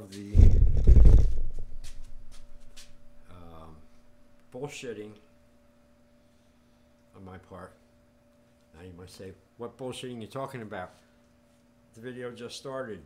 of the bullshitting on my part. Now you might say, what bullshitting you talking about? The video just started.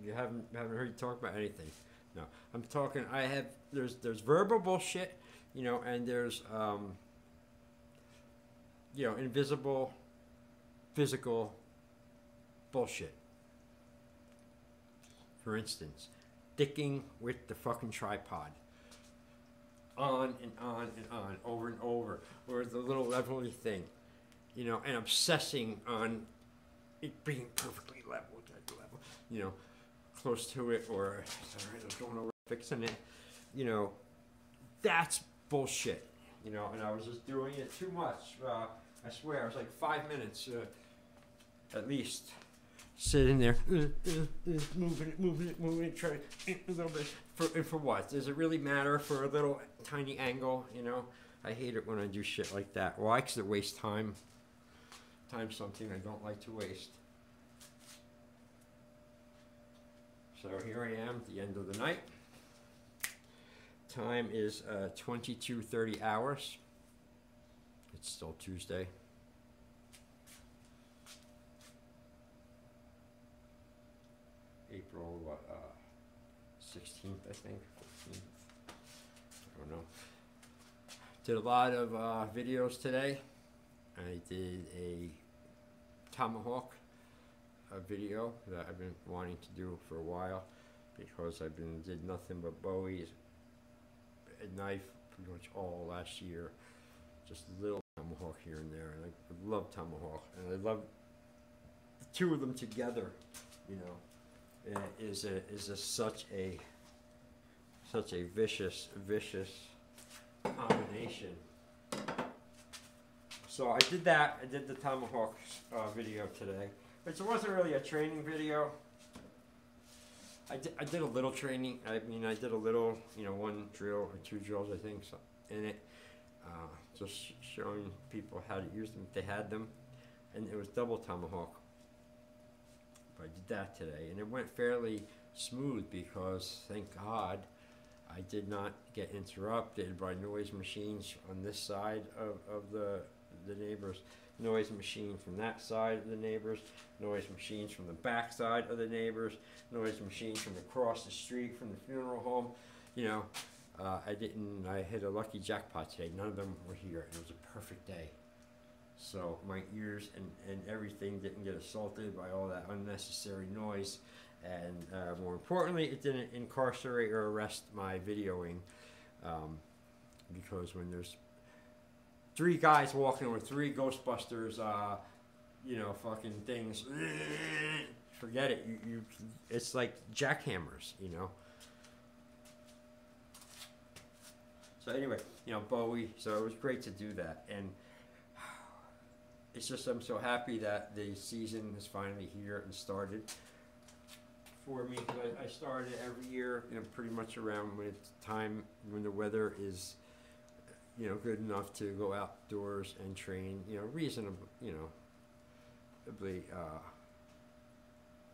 You haven't heard you talk about anything. No, I'm talking. There's verbal bullshit, you know, and there's you know, invisible, physical bullshit. For instance, dicking with the fucking tripod. On and on and on, over and over, or the little levelly thing, you know, and obsessing on it being perfectly level, you know, close to it, or sorry, I was going over fixing it, you know, that's bullshit, you know, and I was just doing it too much. I swear, I was like 5 minutes, at least, sitting there, moving it, trying a little bit. For what? Does it really matter for a little tiny angle, you know? I hate it when I do shit like that. Why? Because it wastes time. Time's something I don't like to waste. So here I am at the end of the night. Time is 22:30 hours. It's still Tuesday. April, what, 16th, I think, 14th, I don't know. Did a lot of videos today. I did a tomahawk video that I've been wanting to do for a while because did nothing but Bowie's knife pretty much all last year. Just a little tomahawk here and there, and I love tomahawk, and I love the two of them together, you know. Is such a vicious combination. So I did that. I did the tomahawk video today, but it wasn't really a training video. I did a little training. I mean, I did a little, you know, 1 drill or 2 drills, I think, so, in it, just showing people how to use them if they had them, and it was double tomahawk. I did that today, and it went fairly smooth because, thank God, I did not get interrupted by noise machines on this side of the neighbors, noise machine from that side of the neighbors, noise machines from the back side of the neighbors, noise machines from across the street from the funeral home. You know, I hit a lucky jackpot today. None of them were here, and it was a perfect day. So my ears and everything didn't get assaulted by all that unnecessary noise, and more importantly, it didn't incarcerate or arrest my videoing, because when there's 3 guys walking with 3 Ghostbusters, you know, fucking things, forget it. It's like jackhammers, you know. So anyway, you know, Bowie. So it was great to do that, and it's just I'm so happy that the season is finally here and started for me. I started every year, you know, pretty much around when it's time when the weather is, you know, good enough to go outdoors and train, you know, reasonably, you know,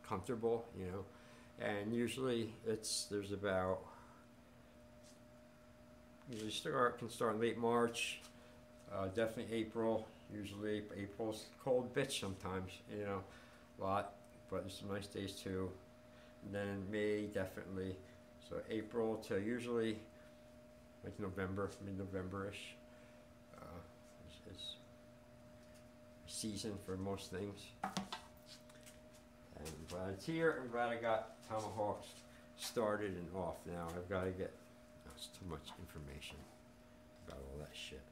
comfortable, you know, and usually there's about can start in late March, definitely April. Usually April's cold bitch sometimes, you know, a lot, but there's some nice days too. And then May, definitely. So April to usually like November, mid-November-ish, is season for most things. And I'm glad it's here. I'm glad I got tomahawks started and off. Now I've got to get, that's too much information about all that shit.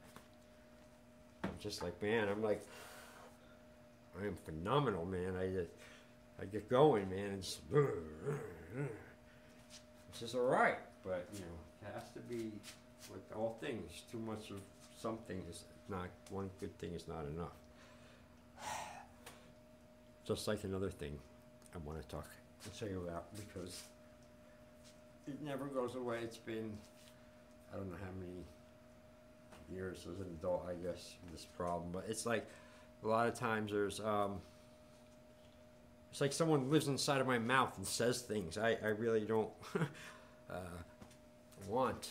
I'm just like, man, I am phenomenal, man. I get going, man. It's just all right, but you know, it has to be with all things. Too much of something is not, one good thing is not enough. Just like another thing I want to talk and tell you about, because it never goes away. It's been, I don't know how many years as an adult, I guess, this problem, but it's like a lot of times there's it's like someone lives inside of my mouth and says things I really don't want.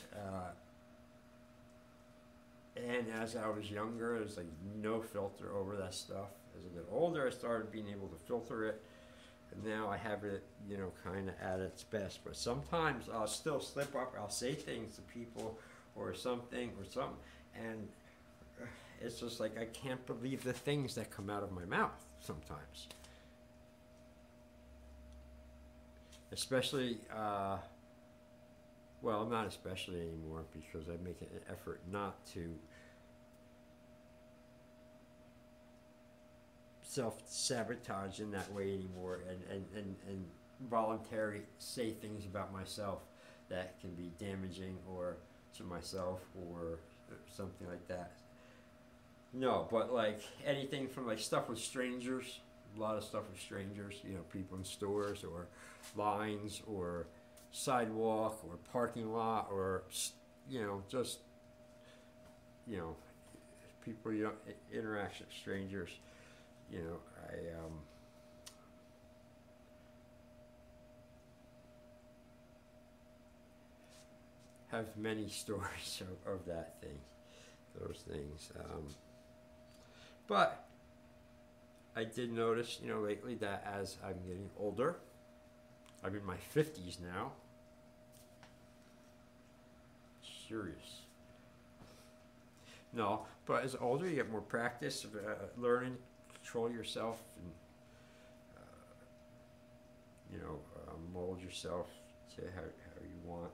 And as I was younger, there's like no filter over that stuff. As I get older, I started being able to filter it, and now I have it, you know, kind of at its best. But sometimes I'll still slip up. I'll say things to people or something, and it's just like I can't believe the things that come out of my mouth sometimes. Especially, well, not especially anymore, because I make an effort not to self-sabotage in that way anymore, and voluntarily say things about myself that can be damaging or to myself or something like that. No, but like anything from like stuff with strangers, a lot of stuff with strangers, you know, people in stores or lines or sidewalk or parking lot or, you know, just, you know, people you don't interact with, strangers, you know, I have many stories of that thing, those things. But I did notice, you know, lately that as I'm getting older, I'm in my 50s now. Serious. No, but as older, you get more practice of learning, control yourself, and you know, mold yourself to how you want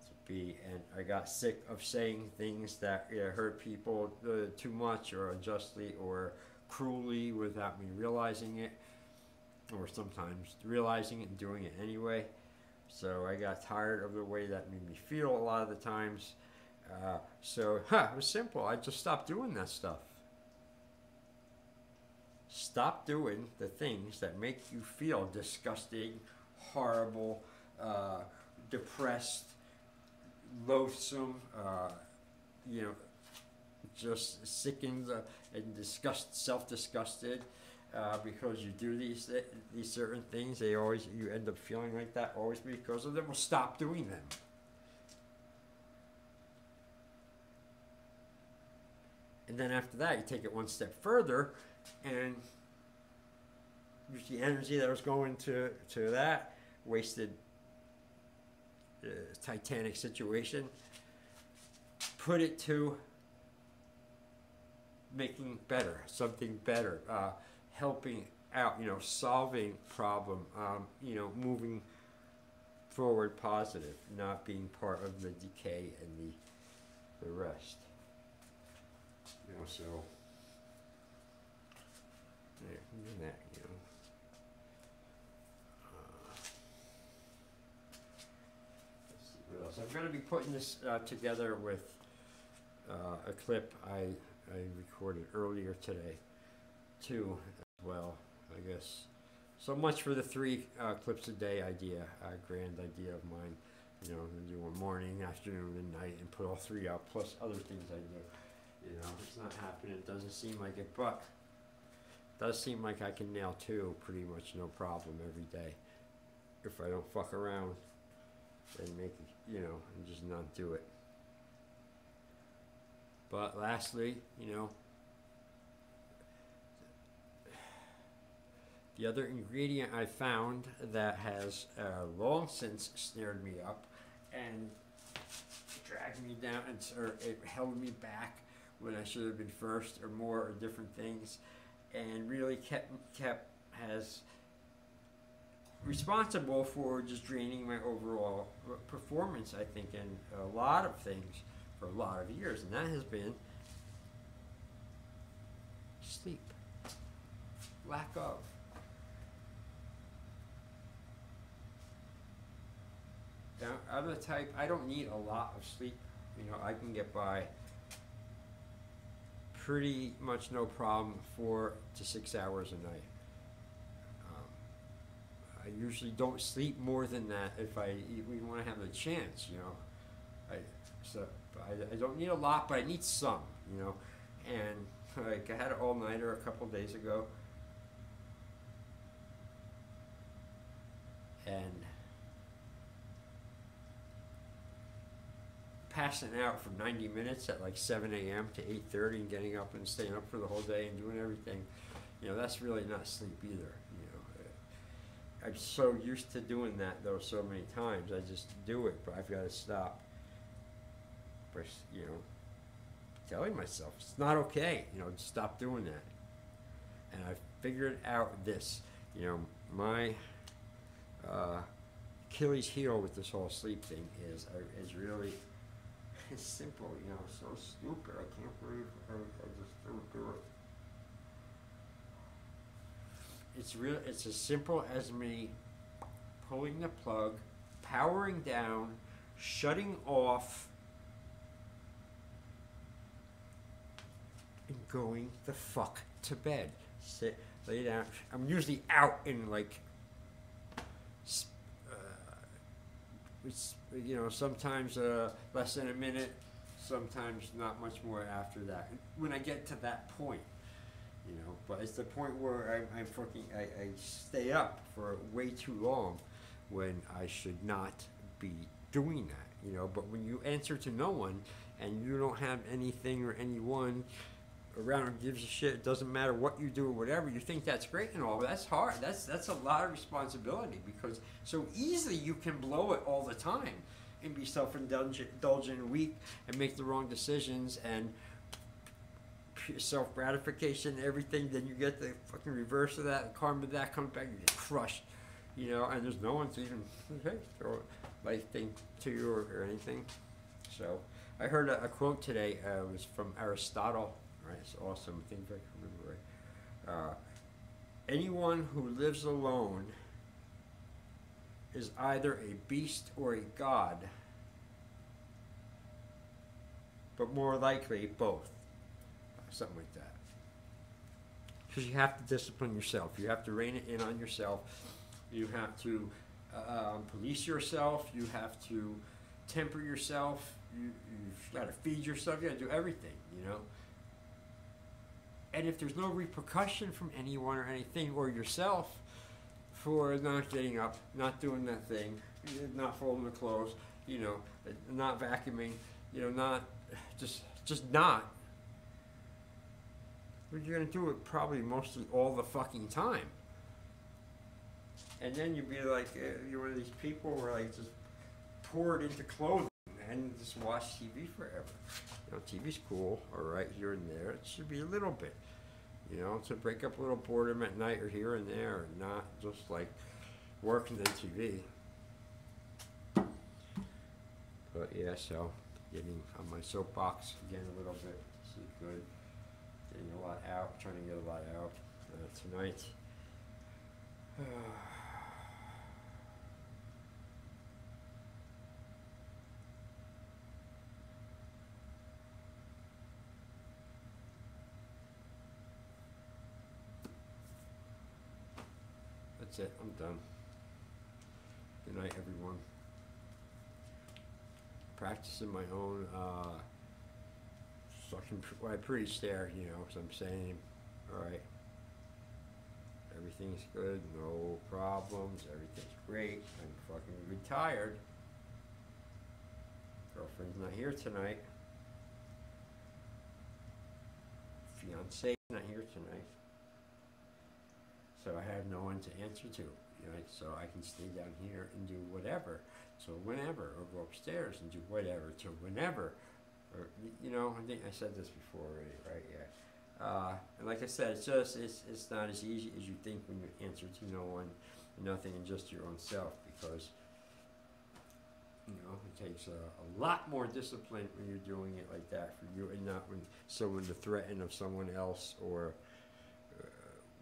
to be. And I got sick of saying things that hurt people too much or unjustly or cruelly without me realizing it, or sometimes realizing it and doing it anyway. So I got tired of the way that made me feel a lot of the times. So it was simple. I just stopped doing that stuff. Stop doing the things that make you feel disgusting, horrible, depressed, loathsome, you know, just sickened and self-disgusted. Because you do these certain things, you end up feeling like that always because of them. Well, stop doing them. And then after that, you take it one step further, and use the energy that was going to that wasted Titanic situation, put it to making better, something better. Helping out, you know, solving problem, you know, moving forward positive, not being part of the decay and the rest. You know, so yeah, that, you know. Let's see what else. I'm going to be putting this together with a clip I recorded earlier today, too. Well, I guess. So much for the 3 clips a day idea, grand idea of mine. You know, I'm going to do one morning, afternoon, and night, and put all 3 out, plus other things I do. You know, it's not happening. It doesn't seem like it, but it does seem like I can nail 2 pretty much no problem every day. If I don't fuck around and make it, you know, and just not do it. But lastly, you know, the other ingredient I found that has long since snared me up and dragged me down, or it held me back when I should have been first or more or different things, and really kept has responsible for just draining my overall performance, I think, in a lot of things for a lot of years, and that has been sleep. Lack of. Now, I'm the type, I don't need a lot of sleep. You know, I can get by pretty much no problem 4 to 6 hours a night. I usually don't sleep more than that if I even want to have the chance, you know. I don't need a lot, but I need some, you know. And like I had an all-nighter a couple days ago. and passing out for 90 minutes at like 7 a.m. to 8:30 and getting up and staying up for the whole day and doing everything, that's really not sleep either. I'm so used to doing that though so many times. I just do it, but I've got to stop. But, telling myself it's not okay. Stop doing that. And I figured out this. My Achilles heel with this whole sleep thing is really it's simple. So stupid. I can't believe I just don't do it. It's as simple as me pulling the plug, powering down, shutting off, and going the fuck to bed. Sit, lay down. I'm usually out in like, sometimes less than a minute, sometimes not much more after that. When I get to that point. But it's the point where I stay up for way too long when I should not be doing that, but when you answer to no one and you don't have anything or anyone around who gives a shit, it doesn't matter what you do or whatever, you think that's great and all, but that's hard. That's a lot of responsibility because so easily you can blow it all the time and be self-indulgent and weak and make the wrong decisions and self-gratification, everything, then you get the fucking reverse of that, the karma of that comes back, you get crushed, and there's no one to even throw a life thing to you or anything. So I heard a quote today, it was from Aristotle, right? It's awesome, I think if I can remember right. Anyone who lives alone is either a beast or a god, but more likely both. Something like that. Because you have to discipline yourself. You have to rein it in on yourself. You have to police yourself. You have to temper yourself. You've got to feed yourself. You got to do everything, And if there's no repercussion from anyone or anything or yourself for not getting up, not doing that thing, not folding the clothes, not vacuuming, not just not. But you're going to do it probably mostly all the fucking time. And then you'd be like, you're one of these people where like just pour it into clothing and just watch TV forever. TV's cool, alright, here and there. It should be a little bit, to break up a little boredom at night or here and there, and not just like working on TV. But yeah, so getting on my soapbox again a little bit. This is good. Getting a lot out, trying to get a lot out tonight. That's it, I'm done. Good night, everyone. Practicing my own I preach there, so I'm saying, alright, everything's good, no problems, everything's great, I'm fucking retired. Girlfriend's not here tonight. Fiance's not here tonight. So I have no one to answer to, so I can stay down here and do whatever, so whenever, or go upstairs and do whatever, to whenever. Or, I think I said this before already, right? Yeah. And like I said, it's not as easy as you think when you answer to no one, nothing, and just your own self, because it takes a lot more discipline when you're doing it like that for you, and not when the threat of someone else or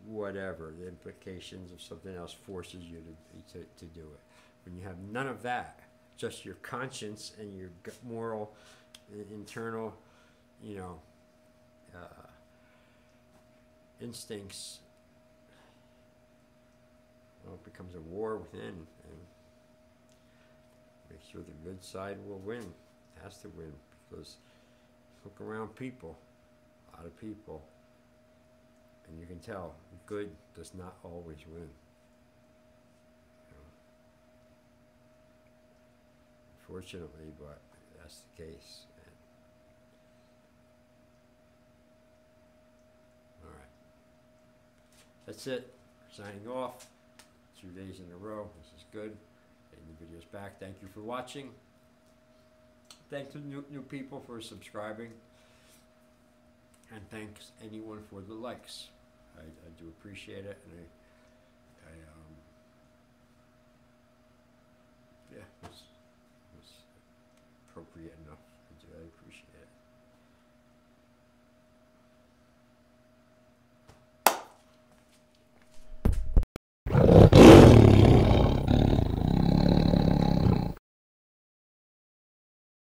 whatever the implications of something else forces you to do it. When you have none of that, just your conscience and your moral, internal, instincts, it becomes a war within, and make sure the good side will win, has to win, because look around people, a lot of people, and you can tell good does not always win. unfortunately, but that's the case. And, all right, that's it. Signing off. 2 days in a row. This is good. Getting the videos back. Thank you for watching. Thanks to new people for subscribing. And thanks anyone for the likes. I do appreciate it, and yeah, it was appropriate enough. I appreciate it.